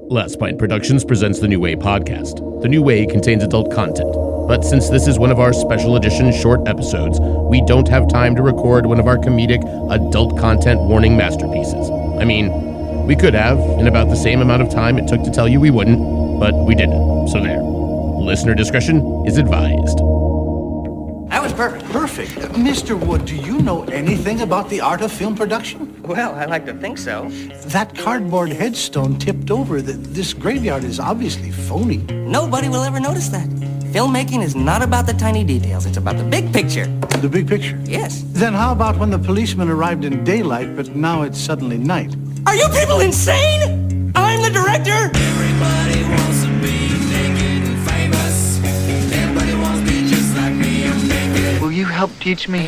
Last Pint Productions presents the New Way podcast. The New Way contains adult content, but since this is one of our special edition short episodes, we don't have time to record one of our comedic adult content warning masterpieces. I mean, we could have in about the same amount of time it took to tell you we wouldn't, but we didn't. So there. Listener discretion is advised. That was perfect. Perfect. Mr. Wood, do you know anything about the art of film production? Well, I like to think so. That cardboard headstone tipped over. This graveyard is obviously phony. Nobody will ever notice that. Filmmaking is not about the tiny details. It's about the big picture. The big picture? Yes. Then how about when the policeman arrived in daylight, but now it's suddenly night? Are you people insane? I'm the director. Everybody wants to be naked and famous. Everybody wants to be just like me and naked. Will you help teach me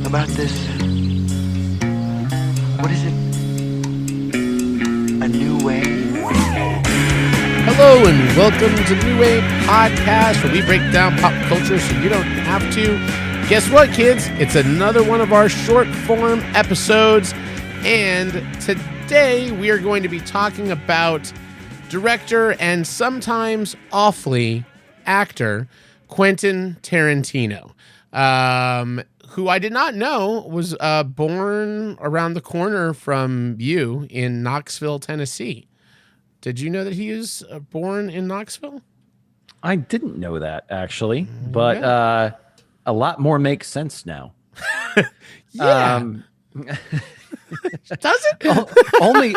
about this? What is it? A new way? Hello and welcome to the New Way podcast, where we break down pop culture so you don't have to. Guess what, kids? It's another one of our short form episodes, and today we are going to be talking about director and sometimes awfully actor Quentin Tarantino, who I did not know was born around the corner from you in Knoxville, Tennessee. Did you know that he was born in Knoxville? I didn't know that, actually, but a lot more makes sense now. Yeah. Does it? only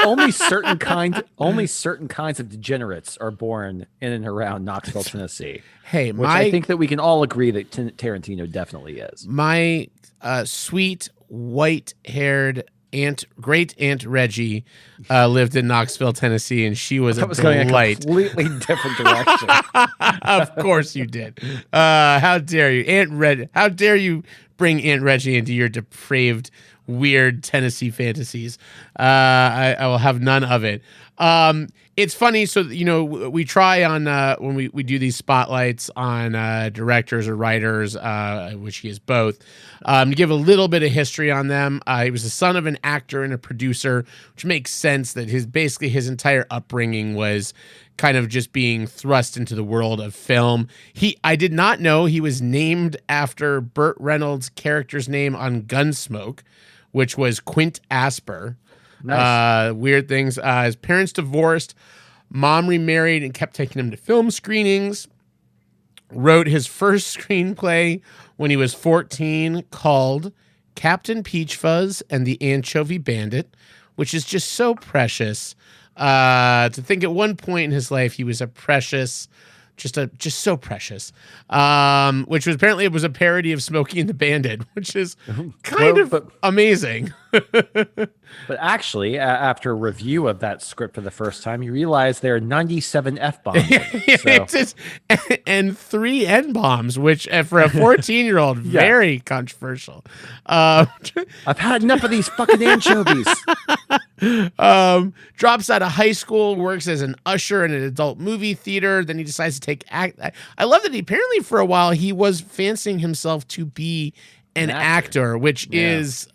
certain kinds of degenerates are born in and around Knoxville, Tennessee. Hey, which I think that we can all agree that Tarantino definitely is. My sweet white-haired great aunt Reggie lived in Knoxville, Tennessee, and she was a going delight. a completely different direction. Of course you did. How dare you, How dare you bring Aunt Reggie into your depraved, weird Tennessee fantasies? I will have none of it. It's funny. So, we try on when we do these spotlights on directors or writers, which he is both, to give a little bit of history on them. He was the son of an actor and a producer, which makes sense that his entire upbringing was kind of just being thrust into the world of film. I did not know he was named after Burt Reynolds' character's name on Gunsmoke, which was Quint Asper. Nice. Weird things. His parents divorced. Mom remarried and kept taking him to film screenings. Wrote his first screenplay when he was 14 called Captain Peach Fuzz and the Anchovy Bandit, which is just so precious. To think at one point in his life he was a precious, just so precious. Which was apparently it was a parody of Smokey and the Bandit, which is kind of amazing. But actually, after a review of that script for the first time, you realize there are 97 F-bombs. And 3 N-bombs, which for a 14-year-old, very controversial. I've had enough of these fucking anchovies. Drops out of high school, works as an usher in an adult movie theater. Then he decides to take act. I love that apparently for a while he was fancying himself to be an actor, which is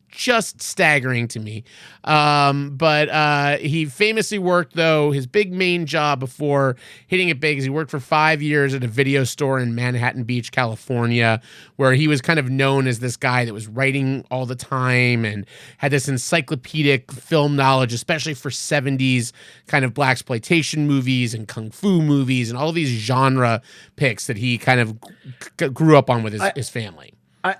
just staggering to me. But he famously worked, though, his big main job before hitting it big is he worked for 5 years at a video store in Manhattan Beach, California, where he was kind of known as this guy that was writing all the time and had this encyclopedic film knowledge, especially for 70s kind of blaxploitation movies and kung fu movies and all these genre picks that he kind of grew up on with his family.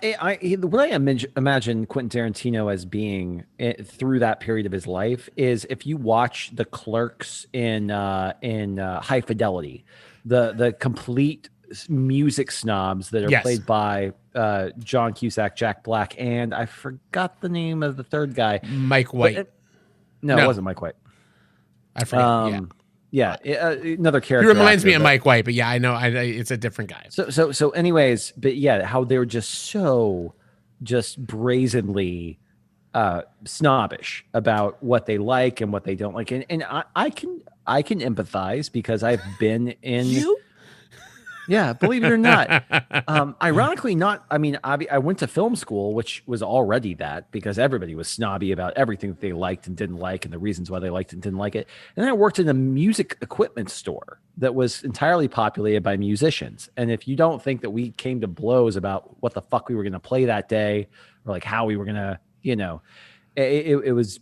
The way I imagine Quentin Tarantino as being through that period of his life is if you watch the clerks in High Fidelity, the complete music snobs that are played by John Cusack, Jack Black, and I forgot the name of the third guy, Mike White. No, it wasn't Mike White. I forget. Another character. He reminds me of Mike White, but I know it's a different guy. So anyways, but how they were just brazenly snobbish about what they like and what they don't like, and I can empathize because I've been in. Yeah, believe it or not. Ironically, not. I mean, I went to film school, which was already that because everybody was snobby about everything that they liked and didn't like and the reasons why they liked it and didn't like it. And then I worked in a music equipment store that was entirely populated by musicians. And if you don't think that we came to blows about what the fuck we were going to play that day or like how we were going to, it was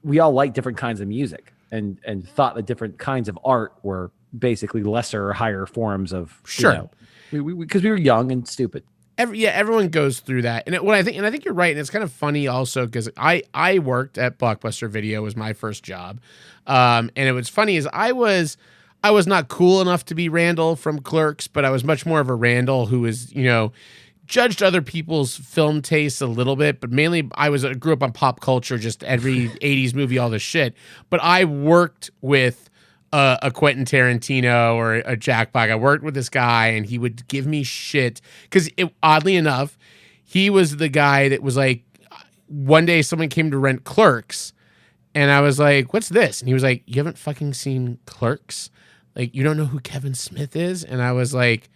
we all liked different kinds of music and thought that different kinds of art were basically lesser or higher forms of Sure. Because we were young and stupid. Everyone goes through that, and I think you're right, and it's kind of funny also because I worked at Blockbuster Video, was my first job, and it was funny is I was not cool enough to be Randall from Clerks, but I was much more of a Randall who was judged other people's film tastes a little bit, but mainly I grew up on pop culture, just every 80s movie, all this shit. But I worked with a Quentin Tarantino or a Jack Black. I worked with this guy, and he would give me shit because, oddly enough, he was the guy that was like, one day someone came to rent Clerks, and I was like, "What's this?" And he was like, "You haven't fucking seen Clerks? Like, you don't know who Kevin Smith is?" And I was like,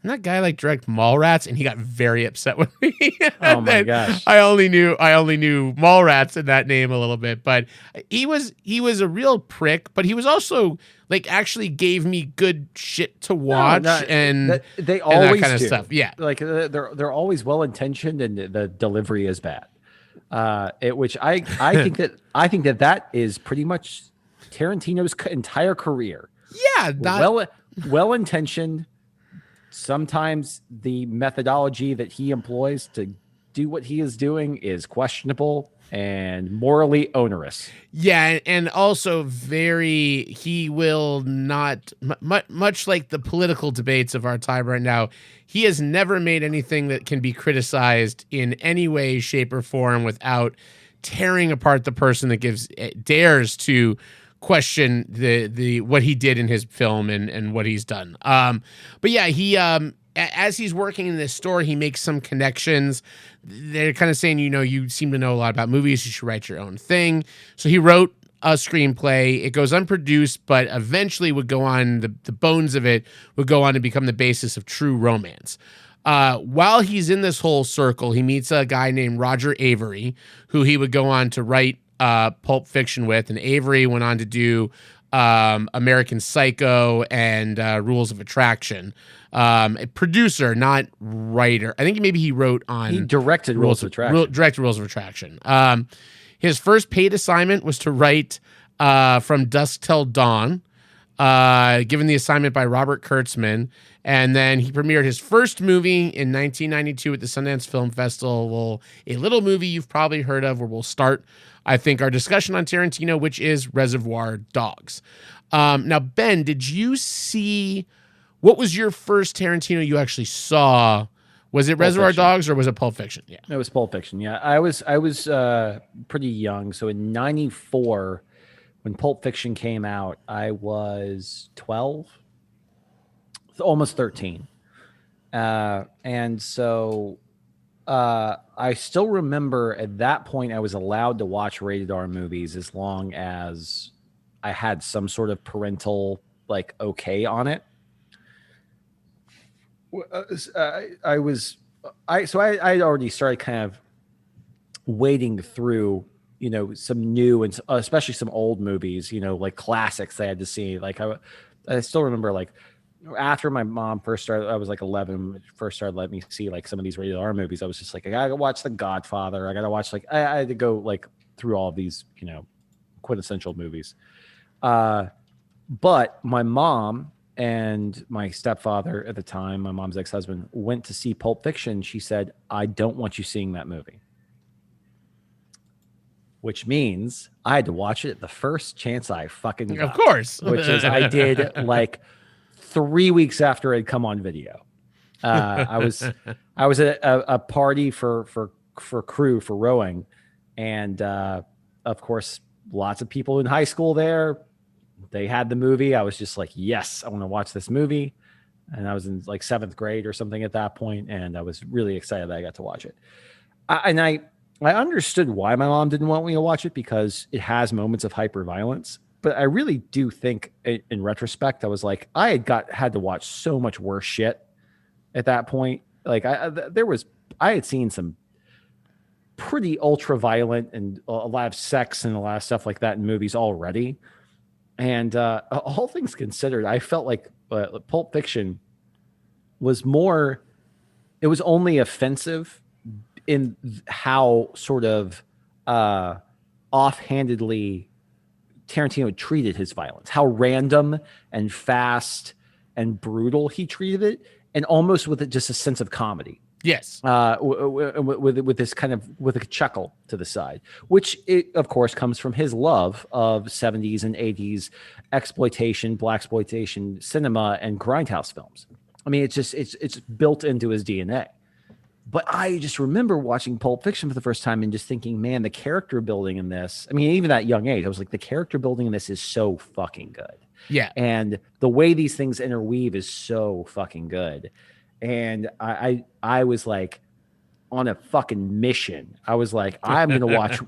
"Didn't that guy like direct Mallrats?" And he got very upset with me. Oh my gosh! I only knew Mallrats and that name a little bit, but he was a real prick. But he was also like actually gave me good shit to watch, and they always that kind of do. stuff. Yeah, like they're always well intentioned, and the delivery is bad. Which I think that is pretty much Tarantino's entire career. Yeah, well intentioned. Sometimes the methodology that he employs to do what he is doing is questionable and morally onerous. Yeah, and also he will not, much like the political debates of our time right now, he has never made anything that can be criticized in any way, shape, or form without tearing apart the person that dares to question the what he did in his film and what he's done. But yeah, he as he's working in this store, he makes some connections. They're kind of saying, you seem to know a lot about movies, you should write your own thing. So he wrote a screenplay. It goes unproduced, but eventually would go on, the bones of it would go on to become the basis of True Romance. While he's in this whole circle, he meets a guy named Roger Avery, who he would go on to write Pulp Fiction with, and Avery went on to do American Psycho and Rules of Attraction. A producer, not writer. I think maybe he wrote on. He directed Rules of Attraction. Directed Rules of Attraction. His first paid assignment was to write From Dusk Till Dawn, given the assignment by Robert Kurtzman. And then he premiered his first movie in 1992 at the Sundance Film Festival, a little movie you've probably heard of, where we'll start, I think, our discussion on Tarantino, which is Reservoir Dogs. Now, Ben, did you see, what was your first Tarantino you actually saw? Was it Reservoir Dogs or was it Pulp Fiction? Yeah, it was Pulp Fiction. Yeah, I was pretty young. So in '94, when Pulp Fiction came out, I was 12, almost 13, and so I still remember at that point I was allowed to watch rated R movies as long as I had some sort of parental okay on it. I already started kind of wading through, some new and especially some old movies, like classics I had to see. I still remember after my mom first started, I was 11, first started letting me see some of these rated R movies. I was just I gotta watch The Godfather. I gotta watch I had to go through all of these, quintessential movies. But my mom and my stepfather at the time, my mom's ex-husband, went to see Pulp Fiction. She said, "I don't want you seeing that movie." Which means I had to watch it the first chance I fucking got. Of course. Which is I did 3 weeks after it had come on video. I was at a party for crew for rowing, and of course, lots of people in high school there. They had the movie. I was just yes, I want to watch this movie. And I was in 7th grade or something at that point, and I was really excited that I got to watch it. I understood why my mom didn't want me to watch it, because it has moments of hyper violence. but I really do think in retrospect, I was like, I had to watch so much worse shit at that point. Like I had seen some pretty ultra violent and a lot of sex and a lot of stuff like that in movies already. And all things considered, I felt like Pulp Fiction was more, it was only offensive in how sort of offhandedly Tarantino treated his violence, how random and fast and brutal he treated it, and almost with just a sense of comedy. Yes. With this kind of, with a chuckle to the side, which of course comes from his love of 70s and 80s exploitation, blaxploitation cinema and grindhouse films. I mean, it's built into his DNA. But I just remember watching Pulp Fiction for the first time and just thinking, man, the character building in this, I mean, even at young age, I was like, the character building in this is so fucking good. Yeah. And the way these things interweave is so fucking good. And I was like on a fucking mission. I was like, I'm going to watch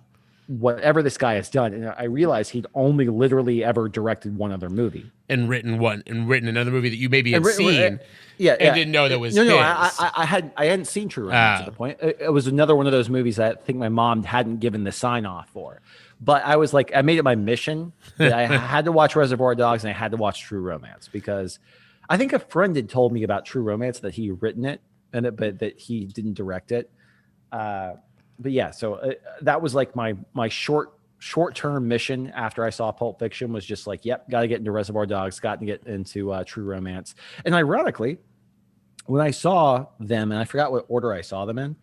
whatever this guy has done. And I realized he'd only literally ever directed one other movie. And written another movie that you maybe had seen. Yeah. And didn't know that was no, his. I hadn't seen True Romance at the point. It was another one of those movies that I think my mom hadn't given the sign off for. But I was like, I made it my mission that I had to watch Reservoir Dogs and I had to watch True Romance, because I think a friend had told me about True Romance, that he written it, but that he didn't direct it. But yeah, so that was like my short-term mission after I saw Pulp Fiction, was just like, yep, got to get into Reservoir Dogs, got to get into True Romance. And ironically, when I saw them, and I forgot what order I saw them in,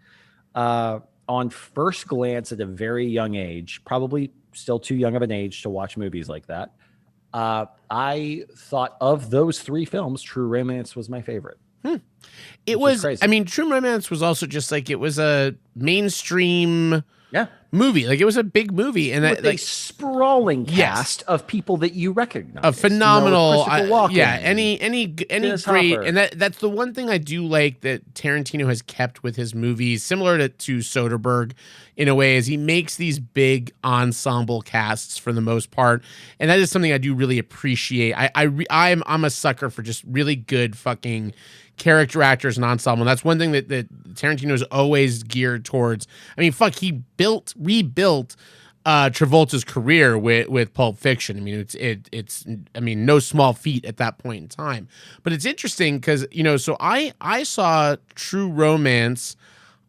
on first glance at a very young age, probably still too young of an age to watch movies like that, I thought of those three films, True Romance was my favorite. It was, I mean, True Romance was also just like, it was a mainstream movie. Like, it was a big movie. And with a sprawling cast of people that you recognize. A phenomenal, any Dennis great. Hopper. And that's the one thing I do like that Tarantino has kept with his movies, similar to Soderbergh in a way, is he makes these big ensemble casts for the most part. And that is something I do really appreciate. I'm a sucker for just really good fucking character actors and ensemble. And that's one thing that Tarantino is always geared towards. I mean, fuck, he rebuilt Travolta's career with Pulp Fiction. I mean, it's no small feat at that point in time. But it's interesting because, so I saw True Romance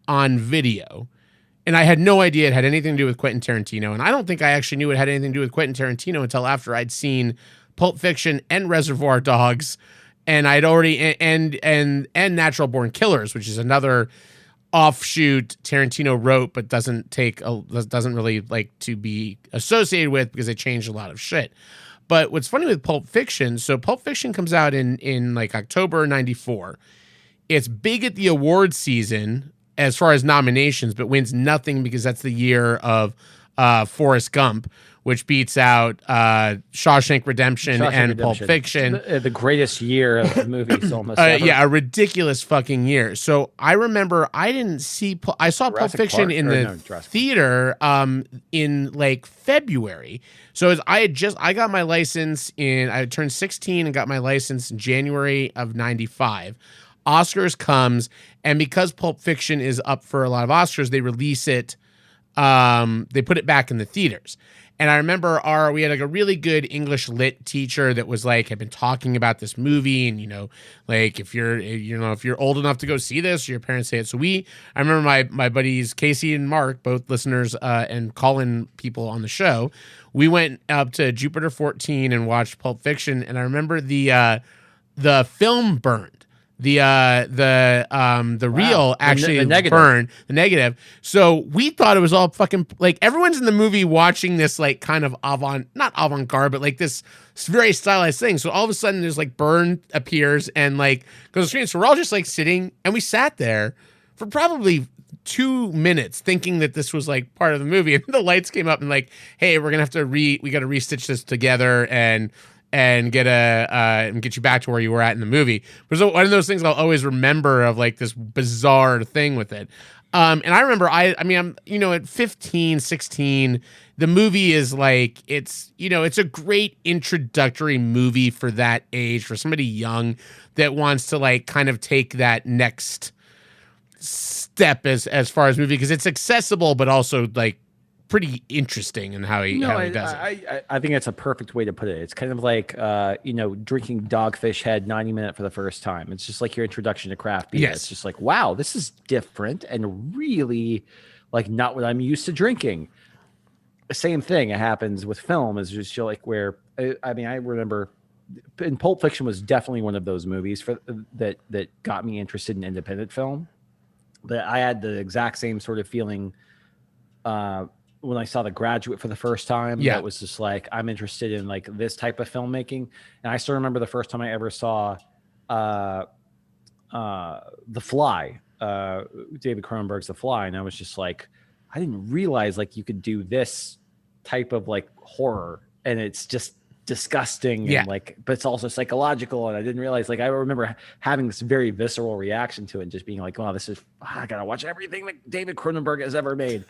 on video, and I had no idea it had anything to do with Quentin Tarantino. And I don't think I actually knew it had anything to do with Quentin Tarantino until after I'd seen Pulp Fiction and Reservoir Dogs. And I'd already and Natural Born Killers, which is another offshoot Tarantino wrote, but doesn't really like to be associated with, because they changed a lot of shit. But what's funny with Pulp Fiction, so Pulp Fiction comes out in like October '94. It's big at the awards season as far as nominations, but wins nothing because that's the year of Forrest Gump, which beats out Shawshank Redemption and Pulp Fiction. The greatest year of movies almost ever. Yeah, a ridiculous fucking year. So I remember I saw Pulp Fiction in the theater in like February. So I got my license I turned 16 and got my license in January of '95. Oscars comes, and because Pulp Fiction is up for a lot of Oscars, they release it. They put it back in the theaters. And I remember we had like a really good English lit teacher that was like, had been talking about this movie, and like if you're old enough to go see this, your parents say it. So I remember my buddies Casey and Mark, both listeners and call-in people on the show, we went up to Jupiter 14 and watched Pulp Fiction, and I remember the film burned. The reel actually burned, the negative. So we thought it was all fucking, like, everyone's in the movie watching this like kind of not avant-garde, but like this very stylized thing. So all of a sudden there's like burn appears and like goes to the screen. So we're all just like sitting, and we sat there for probably 2 minutes thinking that this was like part of the movie. And the lights came up and like, hey, we're gonna have to we got to restitch this together and get you back to where you were at in the movie. It was one of those things I'll always remember of like this bizarre thing with it. And I remember I'm at 15, 16, the movie is like, it's a great introductory movie for that age, for somebody young that wants to like kind of take that next step as far as movie, because it's accessible but also like pretty interesting in how he does it. I think that's a perfect way to put it. It's kind of like drinking Dogfish Head 90 Minute for the first time. It's just like your introduction to craft beer. Yes. It's just like, wow, this is different and really like not what I'm used to drinking. The same thing happens with film, is just like where I remember in Pulp Fiction was definitely one of those movies that got me interested in independent film. But I had the exact same sort of feeling when I saw The Graduate for the first time. Yeah. That was just like, I'm interested in like this type of filmmaking. And I still remember the first time I ever saw The Fly, David Cronenberg's The Fly. And I was just like, I didn't realize like you could do this type of like horror and it's just disgusting and like, but it's also psychological. And I didn't realize, like, I remember having this very visceral reaction to it and just being like, wow, I gotta watch everything that David Cronenberg has ever made.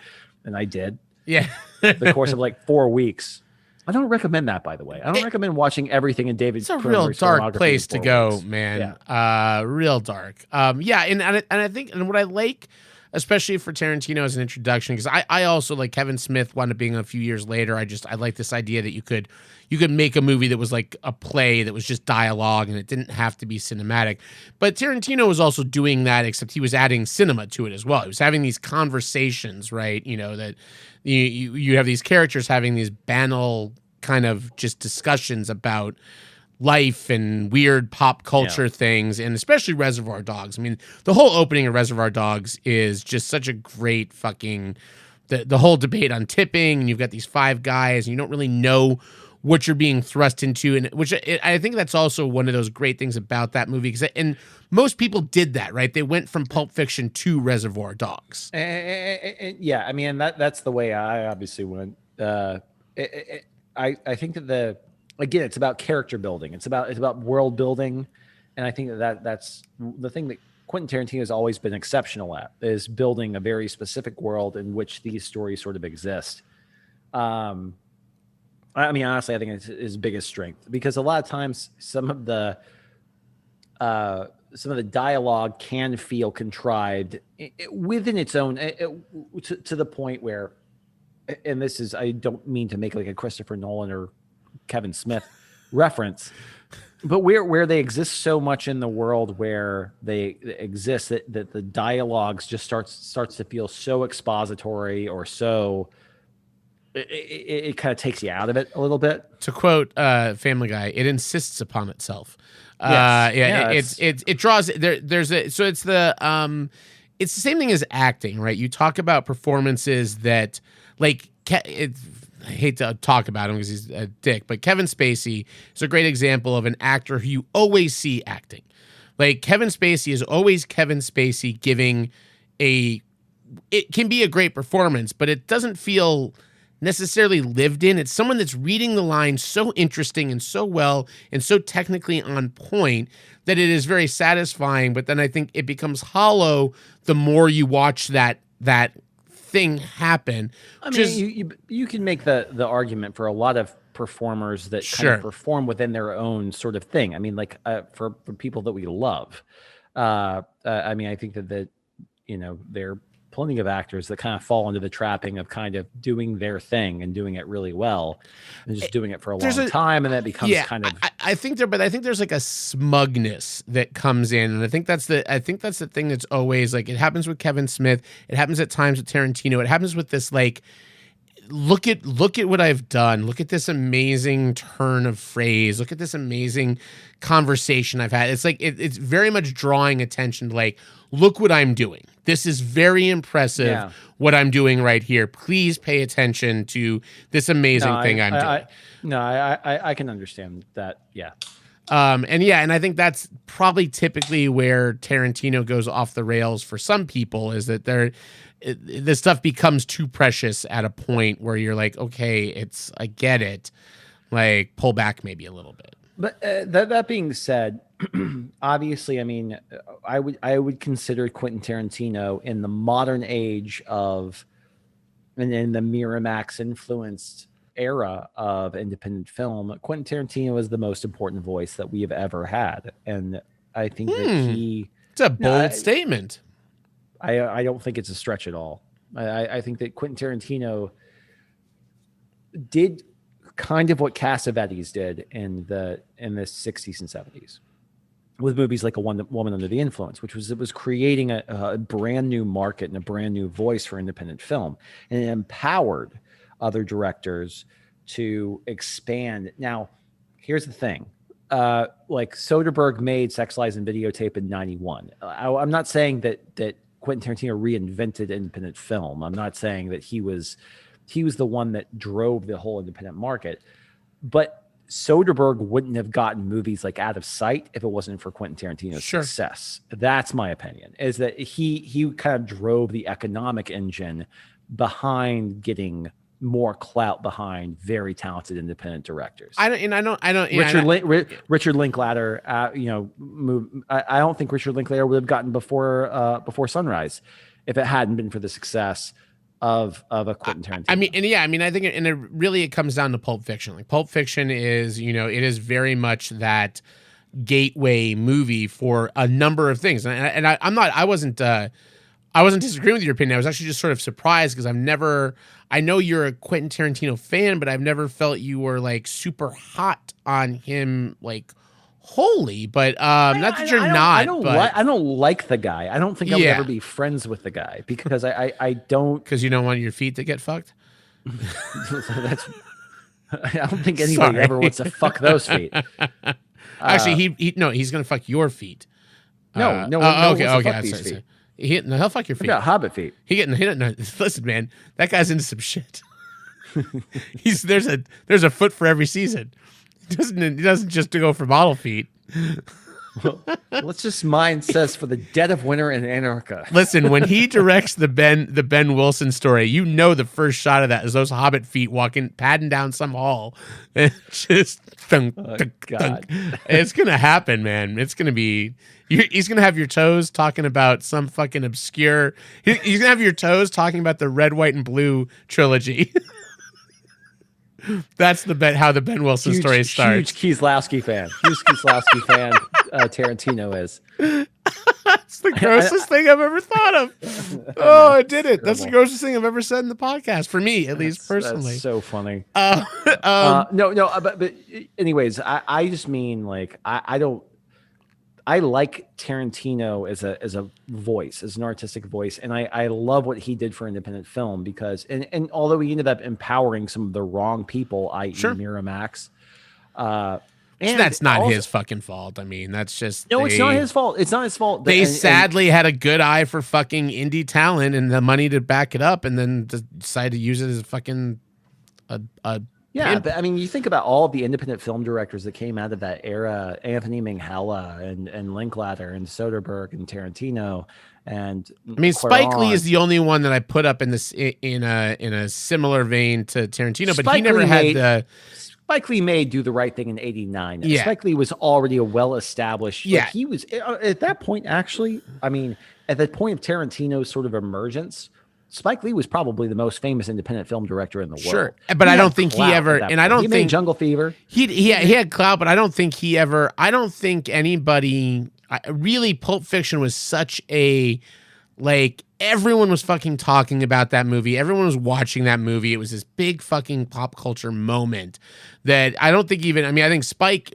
And I did. Yeah. The course of like 4 weeks. I don't recommend that, by the way. I don't recommend watching everything in David It's a Cronenberg's real dark filmography place in to 4 go, weeks. man. Yeah. Real dark. Yeah, and I think, and what I like, especially for Tarantino as an introduction, because I also, like Kevin Smith wound up being a few years later. I like this idea that you could make a movie that was like a play that was just dialogue and it didn't have to be cinematic. But Tarantino was also doing that, except he was adding cinema to it as well. He was having these conversations, right? That you have these characters having these banal kind of just discussions about life and weird pop culture things, and especially Reservoir Dogs. I mean, the whole opening of Reservoir Dogs is just such a great fucking the whole debate on tipping, and you've got these 5 guys and you don't really know what you're being thrust into, and I think that's also one of those great things about that movie, and most people did that, right? They went from Pulp Fiction to Reservoir Dogs. Yeah, I mean, that's the way I obviously went. I think that again, it's about character building. It's about world building, and I think that's the thing that Quentin Tarantino has always been exceptional at, is building a very specific world in which these stories sort of exist. I mean, honestly, I think it's his biggest strength, because a lot of times some of the dialogue can feel contrived within its own, to the point where, and this is, I don't mean to make like a Christopher Nolan or Kevin Smith reference, but where they exist so much in the world where they exist that the dialogues just starts to feel so expository, or so it kind of takes you out of it a little bit. To quote Family Guy, it insists upon itself. Yes. It draws there's a, so it's the same thing as acting, right? You talk about performances that, like, I hate to talk about him because he's a dick, but Kevin Spacey is a great example of an actor who you always see acting. Like, Kevin Spacey is always Kevin Spacey giving it can be a great performance, but it doesn't feel necessarily lived in. It's someone that's reading the lines so interesting and so well and so technically on point that it is very satisfying. But then I think it becomes hollow the more you watch that thing happen. I mean, you can make the argument for a lot of performers that kind of perform within their own sort of thing. I mean, like for people that we love. I mean, I think that there are plenty of actors that kind of fall into the trapping of kind of doing their thing and doing it really well, and just doing it for a long time, and that becomes kind of. I think there's like a smugness that comes in, and I think that's the thing that's always, like, it happens with Kevin Smith, it happens at times with Tarantino, it happens with this, like, look at what I've done, look at this amazing turn of phrase, look at this amazing conversation I've had. It's like it's very much drawing attention to, like, look what I'm doing. This is very impressive, what I'm doing right here. Please pay attention to this amazing thing I'm doing. I can understand that. Yeah. And I think that's probably typically where Tarantino goes off the rails for some people, is that this stuff becomes too precious at a point where you're like, okay, I get it. Like, pull back maybe a little bit. But that being said, obviously, I mean, I would consider Quentin Tarantino in the modern age of and in the Miramax influenced era of independent film, Quentin Tarantino is the most important voice that we have ever had. And I think that it's a bold statement. I don't think it's a stretch at all. I think that Quentin Tarantino did kind of what Cassavetes did in the 60s and 70s with movies like A Woman Under the Influence, which was creating a brand new market and a brand new voice for independent film, and it empowered other directors to expand. Now, here's the thing. Like Soderbergh made Sex, Lies, and Videotape in 91. I'm not saying that Quentin Tarantino reinvented independent film. I'm not saying that he was the one that drove the whole independent market, but Soderbergh wouldn't have gotten movies like Out of Sight if it wasn't for Quentin Tarantino's success. That's my opinion, is that he kind of drove the economic engine behind getting more clout behind very talented independent directors. Richard Linklater, I don't think Richard Linklater would have gotten before Sunrise if it hadn't been for the success of a Quentin Tarantino. I think it comes down to Pulp Fiction. Like Pulp Fiction is, it is very much that gateway movie for a number of things. I wasn't disagreeing with your opinion. I was actually just sort of surprised because I know you're a Quentin Tarantino fan, but I've never felt you were like super hot on him, like wholly. But not that you're not. I don't like the guy. I don't think I would ever be friends with the guy because I don't. Because you don't want your feet to get fucked. I don't think anybody ever wants to fuck those feet. Actually, he's gonna fuck your feet. Okay. He'll fuck your feet. About Hobbit feet. Listen, man, that guy's into some shit. There's a foot for every season. He doesn't just go for model feet. Well, let's just mine says for the dead of winter in Antarctica. Listen, when he directs the Ben Wilson story, the first shot of that is those Hobbit feet padding down some hall. And just thunk, thunk, thunk. It's gonna happen, man. It's gonna be. He's gonna have your toes talking about some fucking obscure. He's gonna have your toes talking about the Red, White, and Blue trilogy. That's how the Ben Wilson story starts. Huge Kieslowski fan. Tarantino is. That's the grossest thing I've ever thought of. Oh, I did it. That's the grossest thing I've ever said in the podcast, for me, at least personally. That's so funny. But anyways, I just mean like I like Tarantino as a voice, as an artistic voice, and I love what he did for independent film because, and although he ended up empowering some of the wrong people, i.e. Miramax, and that's not his fucking fault. I mean, that's just it's not his fault. It's not his fault. They sadly had a good eye for fucking indie talent and the money to back it up, and then decided to use it as a fucking Yeah, but I mean, you think about all the independent film directors that came out of that era: Anthony Minghella and Linklater and Soderbergh and Tarantino. And I mean, Spike Lee is the only one that I put up in this in a similar vein to Tarantino, but he never had the. Spike Lee may Do the Right Thing in '89. Yeah. Spike Lee was already a well-established. Yeah, he was at that point. Actually, I mean, at the point of Tarantino's sort of emergence, Spike Lee was probably the most famous independent film director in the world. Sure, but I don't think he ever, and I don't think made Jungle Fever. He had clout, but I don't think he ever. I don't think anybody really. Pulp Fiction was such a everyone was fucking talking about that movie. Everyone was watching that movie. It was this big fucking pop culture moment that I don't think even. I mean, I think Spike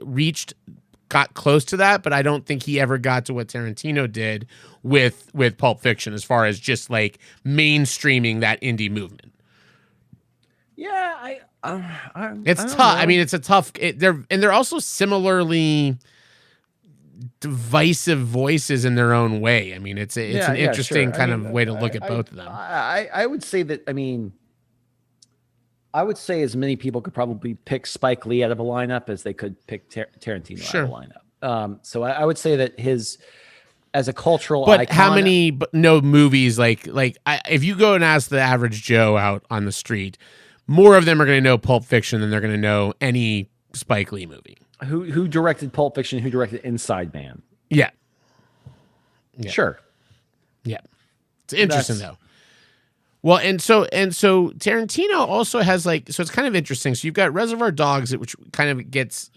got close to that, but I don't think he ever got to what Tarantino did with Pulp Fiction as far as just like mainstreaming that indie movement. Yeah, it's tough. I mean, it's a tough. They're also similarly divisive voices in their own way. I mean, it's an interesting kind of way to look at both of them. I would say that. I mean, I would say as many people could probably pick Spike Lee out of a lineup as they could pick Tarantino out of a lineup. So I would say that his as a cultural but icon. How many movies if you go and ask the average Joe out on the street, more of them are going to know Pulp Fiction than they're going to know any Spike Lee movie. Who directed Pulp Fiction? Who directed Inside Man? Yeah. Sure. Yeah. It's interesting though. Well, and so Tarantino also has like, so it's kind of interesting. So you've got Reservoir Dogs, which kind of gets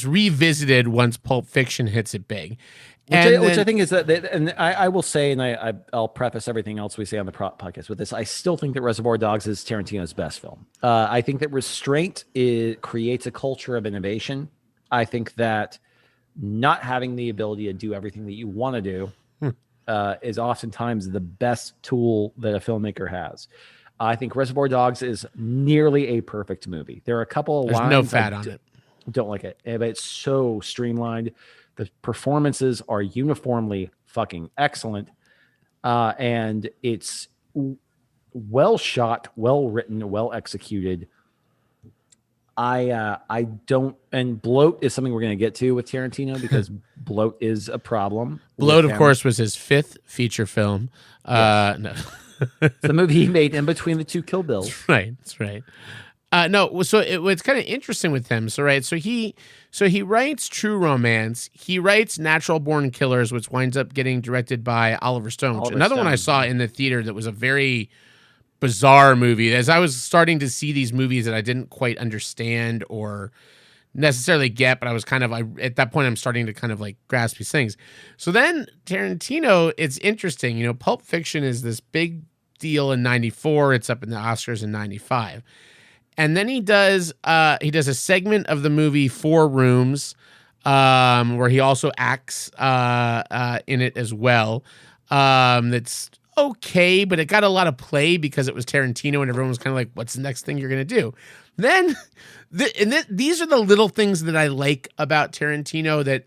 revisited once Pulp Fiction hits it big. Which I think is that, and I will say, and I'll preface everything else we say on the podcast with this. I still think that Reservoir Dogs is Tarantino's best film. I think that restraint creates a culture of innovation. I think that not having the ability to do everything that you want to do is oftentimes the best tool that a filmmaker has. I think Reservoir Dogs is nearly a perfect movie. There are a couple of There's lines no fat on it. Don't like it, but it's so streamlined. The performances are uniformly fucking excellent, and it's well shot, well written, well executed. I don't, and bloat is something we're going to get to with Tarantino because bloat is a problem. Bloat, of course, was his 5th feature film. Yes. No. It's the movie he made in between the 2 Kill Bills. That's right. No, so it's kind of interesting with him. So he writes True Romance. He writes Natural Born Killers, which winds up getting directed by Oliver Stone. Another one I saw in the theater that was a very bizarre movie. As I was starting to see these movies that I didn't quite understand or necessarily get, but I was at that point I'm starting to kind of like grasp these things. So then Tarantino, it's interesting. Pulp Fiction is this big deal in 94. It's up in the Oscars in 95. And then he does a segment of the movie 4 Rooms, where he also acts in it as well. That's okay, but it got a lot of play because it was Tarantino, and everyone was kind of like, "What's the next thing you're gonna do?" Then, these are the little things that I like about Tarantino that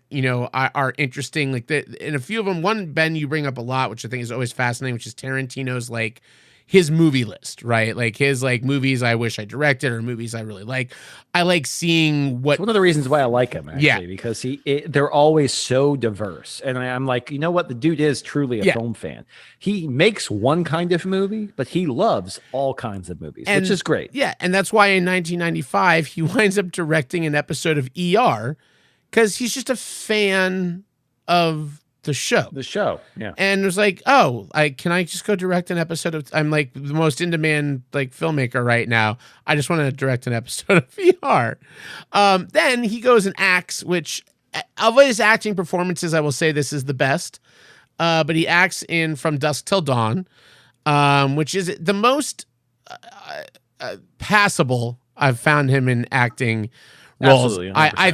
are interesting. Like in a few of them, one, Ben, you bring up a lot, which I think is always fascinating, which is Tarantino's like his movie list, right? Like his like movies I wish I directed or movies I really like. I like seeing what. It's one of the reasons why I like him, actually, Yeah. because they're always so diverse, and I'm like, you know what, the dude is truly a film fan. He makes one kind of movie, but he loves all kinds of movies, which is great. Yeah, and that's why in 1995 he winds up directing an episode of ER because he's just a fan of the show. Yeah. And it was like, can I just go direct an episode of, I'm like the most in-demand like filmmaker right now. I just want to direct an episode of ER. Then he goes and acts, which of his acting performances, I will say this is the best. But he acts in From Dusk Till Dawn, which is the most passable I've found him in acting roles. Absolutely, I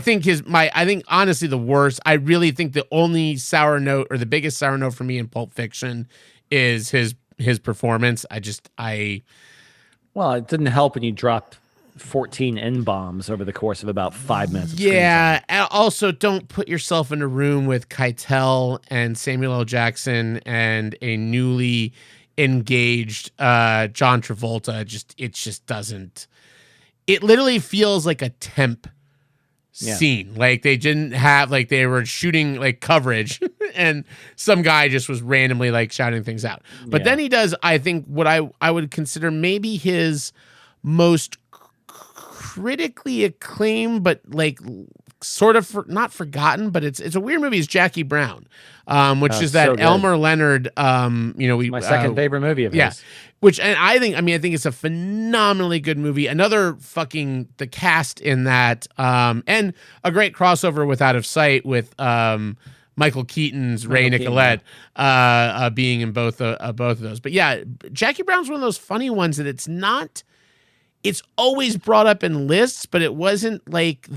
think honestly the worst. I really think the only sour note or the biggest sour note for me in Pulp Fiction is his performance. Well, it didn't help when you dropped 14 N-bombs over the course of about 5 minutes. Yeah. And also, don't put yourself in a room with Keitel and Samuel L. Jackson and a newly engaged John Travolta. It just doesn't. It literally feels like a temp scene. Like they didn't have, like they were shooting like coverage and some guy just was randomly like shouting things out. But then he does, I think, what I would consider maybe his most critically acclaimed, but like sort of not forgotten, but it's a weird movie. Is Jackie Brown, which is that Elmer Leonard. My second favorite movie of his. Which, and I think it's a phenomenally good movie. Another fucking the cast in that, and a great crossover with Out of Sight with Michael Keaton's Ray Nicolette being in both of those. But yeah, Jackie Brown's one of those funny ones that it's not. It's always brought up in lists, but it wasn't like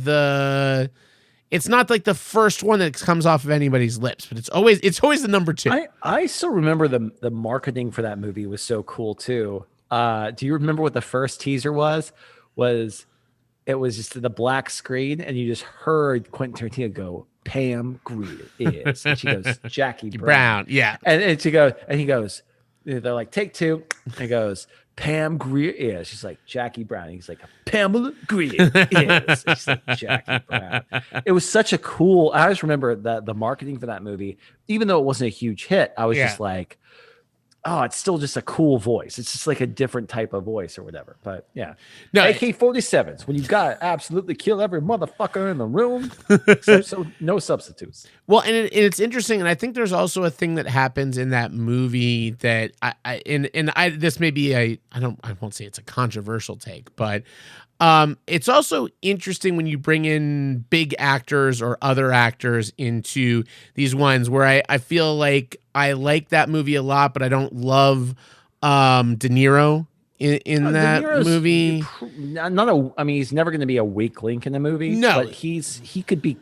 it's not like the first one that comes off of anybody's lips, but it's always the number 2. I still remember the marketing for that movie was so cool too. Do you remember what the first teaser was? It was just the black screen and you just heard Quentin Tarantino go, "Pam Grier is," and she goes, "Jackie Brown." Yeah. And she goes, and he goes, they're like, "Take 2." And he goes, "Pam Grier is." She's like, "Jackie Brown." And he's like, "Pamela Grier is." And she's like, "Jackie Brown." It was such a cool. I just remember the marketing for that movie, even though it wasn't a huge hit. I was just like, oh, it's still just a cool voice. It's just like a different type of voice or whatever. But yeah, No, AK-47s when you got to absolutely kill every motherfucker in the room. So no substitutes. Well, and it's interesting, and I think there's also a thing that happens in that movie that I this may be I won't say it's a controversial take, but it's also interesting when you bring in big actors or other actors into these ones where I feel like I like that movie a lot, but I don't love De Niro in that De Niro's movie. I mean, he's never going to be a weak link in the movie. No. But he could be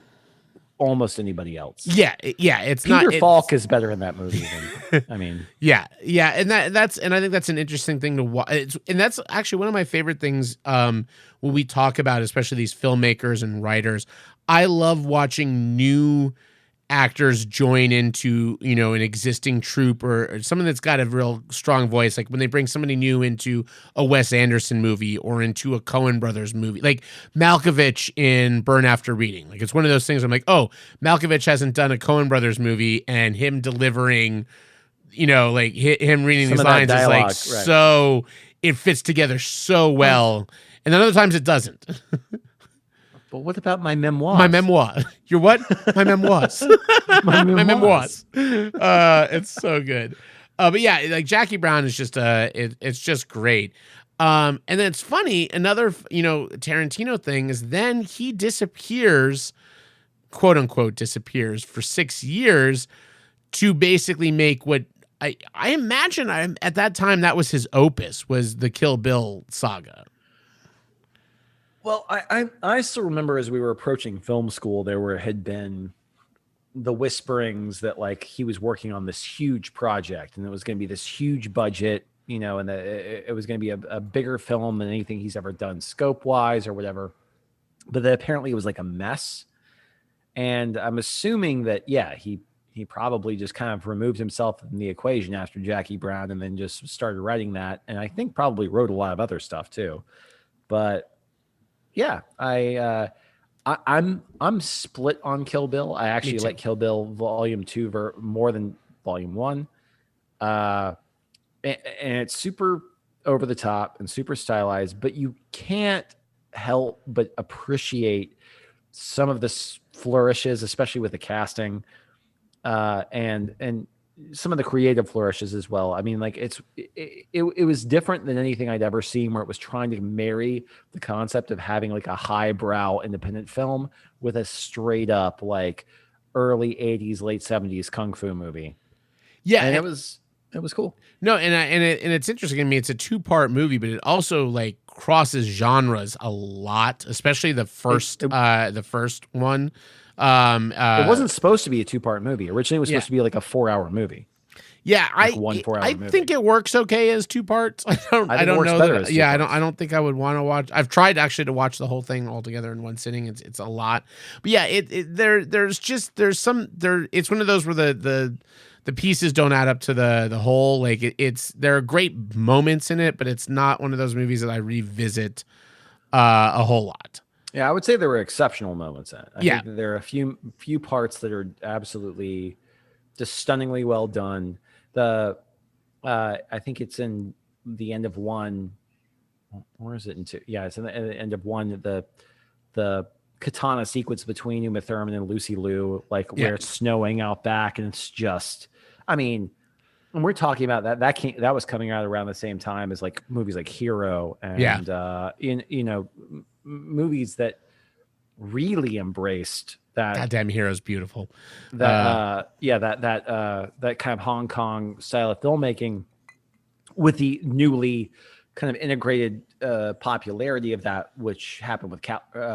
almost anybody else. Yeah, it's Peter not Falk is better in that movie than, I mean, yeah, and that's and I think that's an interesting thing to watch. And that's actually one of my favorite things when we talk about, especially these filmmakers and writers. I love watching new actors join into, you know, an existing troupe or someone that's got a real strong voice. Like when they bring somebody new into a Wes Anderson movie or into a Coen Brothers movie, like Malkovich in Burn After Reading. Like it's one of those things I'm like, oh, Malkovich hasn't done a Coen Brothers movie, and him delivering, you know, like him reading Some these of that lines is like dialogue, right. so it fits together so well. And then other times it doesn't. but what about my memoir? My memoir. Your what? My memoirs. My memoirs. It's so good. But yeah, like Jackie Brown is just it's just great. And then it's funny, another, you know, Tarantino thing is then he disappears, quote unquote disappears for 6 years to basically make what I imagine at that time that was his opus, was the Kill Bill saga. Well, I still remember as we were approaching film school, had been the whisperings that like he was working on this huge project and it was going to be this huge budget, you know, and it was going to be a bigger film than anything he's ever done scope wise or whatever. But that apparently it was like a mess. And I'm assuming that, yeah, he probably just kind of removed himself from the equation after Jackie Brown and then just started writing that. And I think probably wrote a lot of other stuff too. But yeah, I'm split on Kill Bill. I actually like Kill Bill Volume 2 more than Volume 1. And it's super over the top and super stylized, but you can't help but appreciate some of the flourishes, especially with the casting, and some of the creative flourishes as well. I mean, like it was different than anything I'd ever seen, where it was trying to marry the concept of having like a highbrow independent film with a straight up like early 80s, late 70s kung fu movie. Yeah, and it was cool. No, and it's interesting. I mean, it's a 2-part movie, but it also like crosses genres a lot, especially the first one. It wasn't supposed to be a 2-part movie. Originally, it was supposed to be like a 4-hour movie. Yeah, like one 4-hour movie. think it works okay as 2 parts. I don't know that. Yeah, I don't think I would want to watch. I've tried actually to watch the whole thing all together in one sitting. It's a lot. But yeah, there's some there. It's one of those where the pieces don't add up to the whole. Like there are great moments in it, but it's not one of those movies that I revisit a whole lot. Yeah, I would say there were exceptional moments in it. I think that there are a few parts that are absolutely just stunningly well done. I think it's in the end of 1. Where is it in 2? Yeah, it's in the end of 1. The katana sequence between Uma Thurman and Lucy Liu, like where it's snowing out back, and it's just, I mean, when we're talking about that was coming out around the same time as like movies like Hero and movies that really embraced that. Goddamn Hero's beautiful. That kind of Hong Kong style of filmmaking with the newly kind of integrated popularity of that, which happened with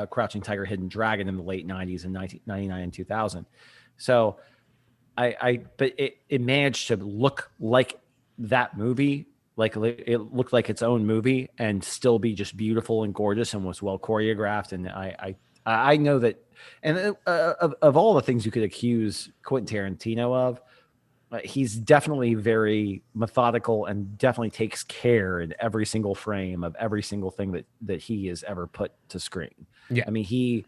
Crouching Tiger, Hidden Dragon in the late 90s and 1999 and 2000. So but it managed to look like that movie. Like it looked like its own movie and still be just beautiful and gorgeous and was well choreographed. And I know that, and of all the things you could accuse Quentin Tarantino of, he's definitely very methodical and definitely takes care in every single frame of every single thing that he has ever put to screen. Yeah, I mean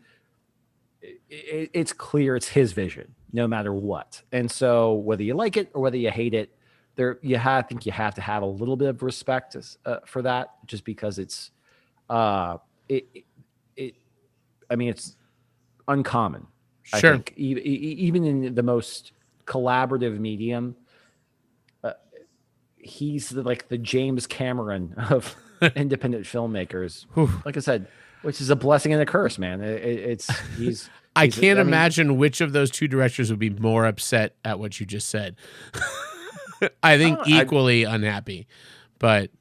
it's clear it's his vision no matter what. And so whether you like it or whether you hate it, I think you have to have a little bit of respect for that, just because it's it's uncommon. Sure. I think even in the most collaborative medium, he's the James Cameron of independent filmmakers. Like I said, which is a blessing and a curse, man. I can't imagine which of those two directors would be more upset at what you just said. I think equally unhappy, but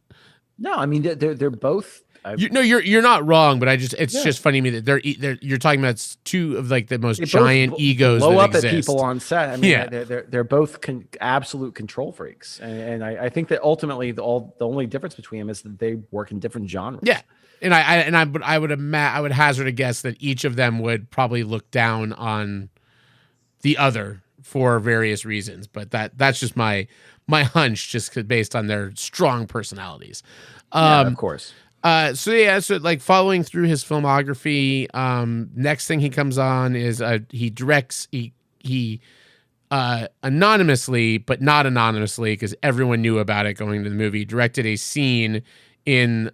no, I mean they're both. You're not wrong, but it's just funny to me that you're talking about two of like the most giant egos blow that up exist. At people on set. I mean, they're both absolute control freaks, and I think that ultimately the only difference between them is that they work in different genres. Yeah, and I would hazard a guess that each of them would probably look down on the other for various reasons, but that's just my hunch, just based on their strong personalities. Of course. So like following through his filmography, next thing he comes on is he directs he anonymously, but not anonymously, because everyone knew about it going into the movie, directed a scene in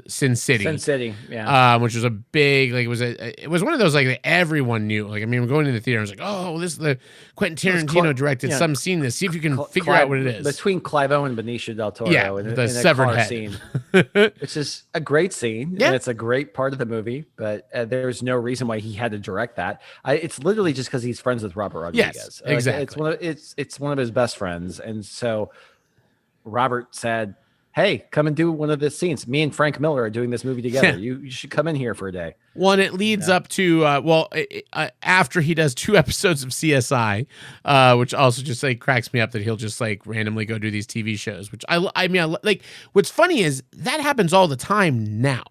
Sin City. Sin City, yeah. Which was a big, like, it was one of those, like, that everyone knew. Like, I mean, we're going to the theater, I was like, oh, this is the Quentin Tarantino directed some scene. See if you can figure out what it is. Between Clive Owen and Benicio del Toro, in the severed head scene, which is a great scene. Yeah. And it's a great part of the movie, but there's no reason why he had to direct that. It's literally just because he's friends with Robert Rodriguez. Yes, exactly. It's one of his best friends, and so Robert said, hey, come and do one of the scenes. Me and Frank Miller are doing this movie together. You should come in here for a day. Well, and it leads up to, after he does 2 episodes of CSI, which also just like cracks me up that he'll just like randomly go do these TV shows, which I mean, like, what's funny is that happens all the time now.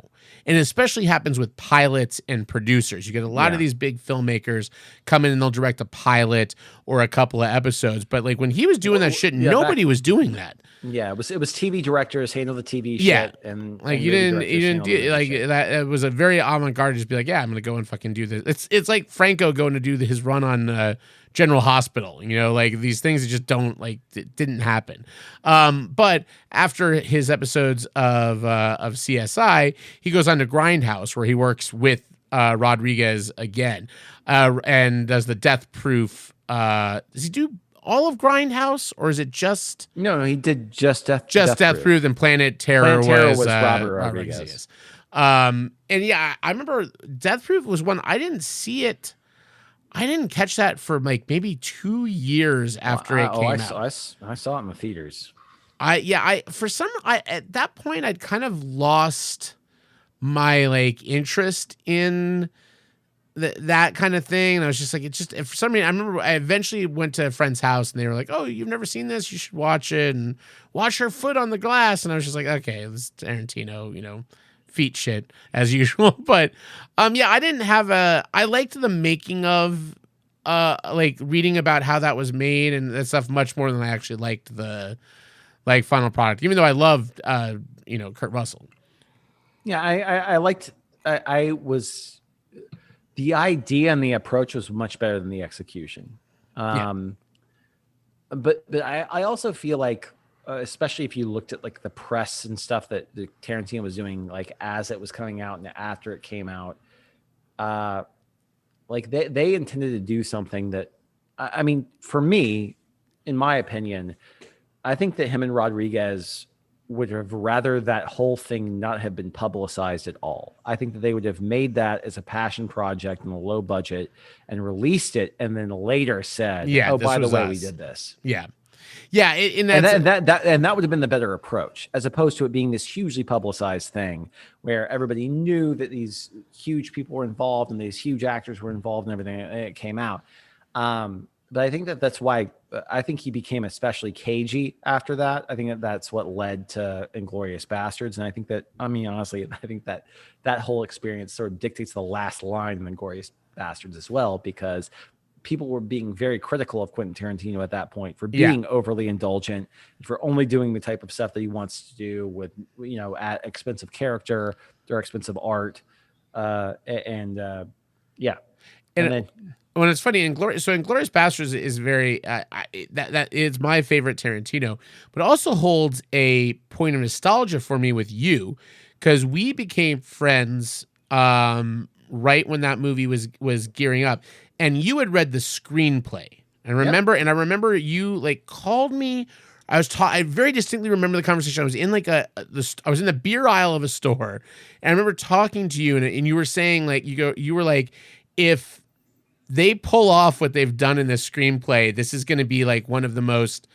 And it especially happens with pilots and producers. You get a lot of these big filmmakers come in and they'll direct a pilot or a couple of episodes. But like when he was doing that shit, nobody was doing that. Yeah, it was TV directors handle the TV shit. Yeah, and like you didn't do like that. It was a very avant-garde. Just be like, yeah, I'm gonna go and fucking do this. It's like Franco going to do his run on General Hospital. You know, like these things that just don't it didn't happen. But after his episodes of CSI, he goes on to Grindhouse, where he works with Rodriguez again, and does the Death Proof. Does he do all of Grindhouse, or is it just no? He did just Death Proof, and Planet Terror was Robert Rodriguez. And yeah, I remember Death Proof was one I didn't see it. I didn't catch that for like maybe 2 years after it came out. I saw it in the theaters. At that point I'd kind of lost my like interest in that kind of thing. And I was just like, for some reason, I remember I eventually went to a friend's house and they were like, oh, you've never seen this? You should watch it and watch her foot on the glass. And I was just like, okay, this is Tarantino, feet shit as usual. But I didn't have I liked the making of like reading about how that was made and that stuff much more than I actually liked the like final product, even though I loved Kurt Russell. Yeah, I liked the idea and the approach was much better than the execution. But I also feel like, especially if you looked at like the press and stuff that Tarantino was doing, like as it was coming out and after it came out, like they intended to do something that, I mean, for me, in my opinion, I think that him and Rodriguez would have rather that whole thing not have been publicized at all. I think that they would have made that as a passion project in a low budget and released it, and then later said, "Oh, by the way, we did this." Yeah, and that would have been the better approach, as opposed to it being this hugely publicized thing where everybody knew that these huge people were involved and these huge actors were involved and everything. And it came out. But I think that's why I think he became especially cagey after that. I think that's what led to Inglourious Bastards. And I think that, I mean, honestly, I think that whole experience sort of dictates the last line in Inglourious Bastards as well, because people were being very critical of Quentin Tarantino at that point for being overly indulgent, for only doing the type of stuff that he wants to do with, at expensive character or expensive art. when it's funny, Inglorious Bastards is very that it's my favorite Tarantino, but it also holds a point of nostalgia for me with you, because we became friends right when that movie was gearing up, and you had read the screenplay. I remember you like called me. I very distinctly remember the conversation. I was in like I was in the beer aisle of a store, and I remember talking to you, and you were saying like you were like, if they pull off what they've done in this screenplay, this is going to be like one of the most